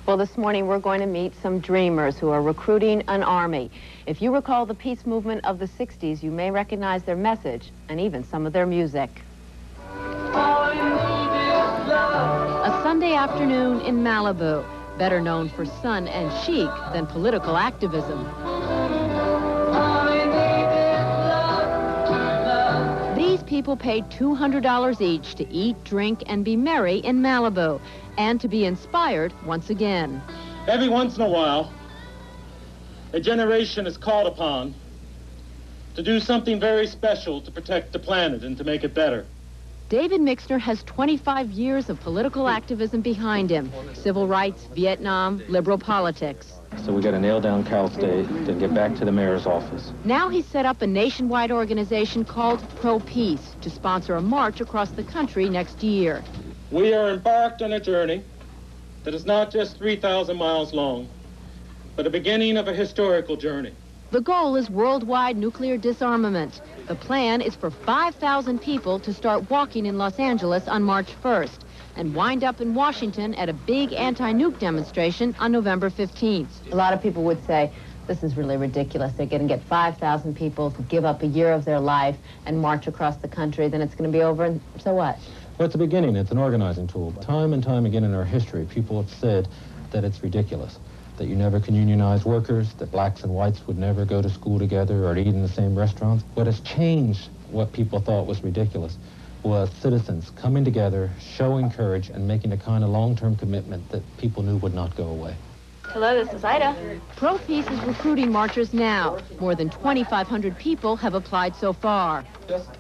Well, this morning we're going to meet some dreamers who are recruiting an army. If you recall the peace movement of the 60s, you may recognize their message and even some of their music. A Sunday afternoon in Malibu, better known for sun and chic than political activism. These people paid $200 each to eat, drink, and be merry in Malibu, and to be inspired once again. Every once in a while, a generation is called upon to do something very special to protect the planet and to make it better. David Mixner has 25 years of political activism behind him. Civil rights, Vietnam, liberal politics. So we got to nail down Cal State, then get back to the mayor's office. Now he's set up a nationwide organization called Pro Peace to sponsor a march across the country next year. We are embarked on a journey that is not just 3,000 miles long, but a beginning of a historical journey. The goal is worldwide nuclear disarmament. The plan is for 5,000 people to start walking in Los Angeles on March 1st and wind up in Washington at a big anti-nuke demonstration on November 15th. A lot of people would say, this is really ridiculous. They're going to get 5,000 people to give up a year of their life and march across the country, then it's going to be over, and so what? Well, it's a beginning. It's an organizing tool. Time and time again in our history, people have said that it's ridiculous, that you never can unionize workers, that blacks and whites would never go to school together or eat in the same restaurants. What has changed what people thought was ridiculous was citizens coming together, showing courage, and making a kind of long-term commitment that people knew would not go away. Hello, this is Ida. Pro Peace is recruiting marchers now. More than 2,500 people have applied so far.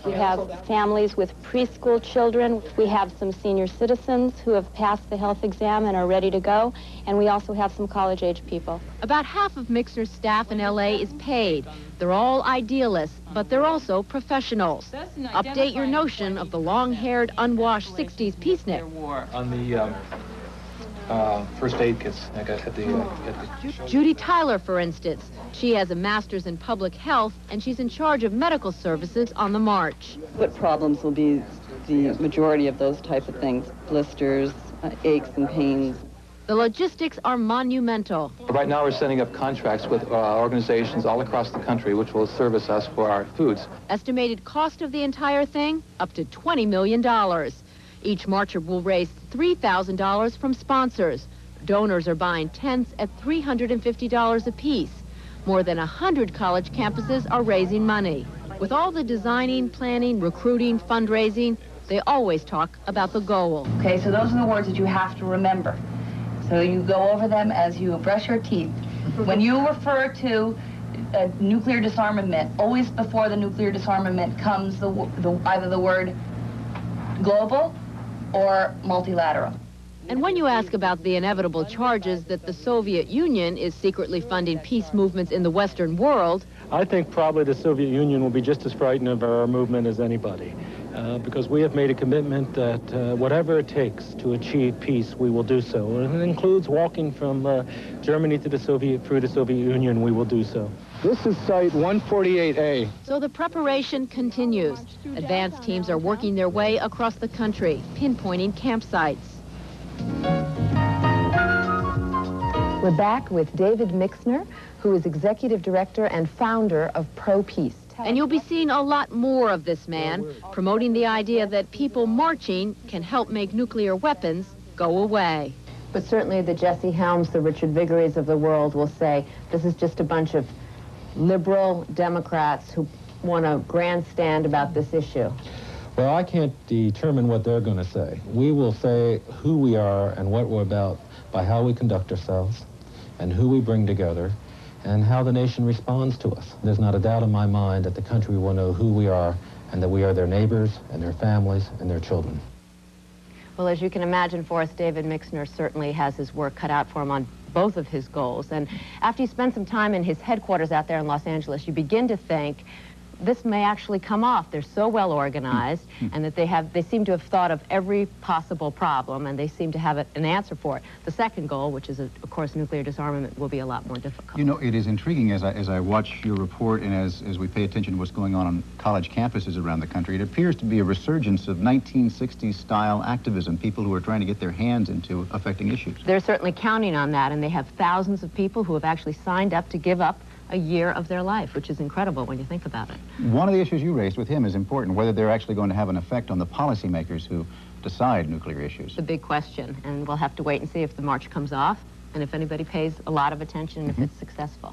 We have families with preschool children. We have some senior citizens who have passed the health exam and are ready to go. And we also have some college-age people. About half of Mixner's staff in L.A. is paid. They're all idealists, but they're also professionals. Update your notion of the long-haired, unwashed 60s peacenik. On the first aid kits I got at the Judy Tyler, for instance. She has a master's in public health, and she's in charge of medical services on the march. What problems will be the majority of those type of things? Blisters, aches and pains. The logistics are monumental. Right now we're setting up contracts with organizations all across the country which will service us for our foods. Estimated cost of the entire thing, up to $20 million. Each marcher will raise $3,000 from sponsors. Donors are buying tents at $350 apiece. More than 100 college campuses are raising money. With all the designing, planning, recruiting, fundraising, they always talk about the goal. Okay, so those are the words that you have to remember. So you go over them as you brush your teeth. When you refer to nuclear disarmament, always before the nuclear disarmament comes either the word global or multilateral. And when you ask about the inevitable charges that the Soviet Union is secretly funding peace movements in the Western world, I think probably the Soviet Union will be just as frightened of our movement as anybody, because we have made a commitment that whatever it takes to achieve peace, we will do so. And it includes walking from Germany to through the Soviet Union, we will do so. This is Site 148A. So the preparation continues. Advance teams are working their way across the country, pinpointing campsites. We're back with David Mixner, who is executive director and founder of Pro Peace. And you'll be seeing a lot more of this man, promoting the idea that people marching can help make nuclear weapons go away. But certainly the Jesse Helms, the Richard Vigories of the world will say, this is just a bunch of liberal Democrats who want to grandstand about this issue. Well, I can't determine what they're going to say. We will say who we are and what we're about by how we conduct ourselves and who we bring together and how the nation responds to us. There's not a doubt in my mind that the country will know who we are and that we are their neighbors and their families and their children. Well, as you can imagine, for us, David Mixner certainly has his work cut out for him on both of his goals. And after you spend some time in his headquarters out there in Los Angeles, you begin to think, this may actually come off. They're so well organized, and that they seem to have thought of every possible problem, and they seem to have an answer for it. The second goal, which is, of course, nuclear disarmament, will be a lot more difficult. You know, it is intriguing as I watch your report and as we pay attention to what's going on college campuses around the country. It appears to be a resurgence of 1960s-style activism, people who are trying to get their hands into affecting issues. They're certainly counting on that, and they have thousands of people who have actually signed up to give up a year of their life, which is incredible when you think about it. One of the issues you raised with him is important, whether they're actually going to have an effect on the policymakers who decide nuclear issues. It's a big question, and we'll have to wait and see if the march comes off and if anybody pays a lot of attention and if it's successful.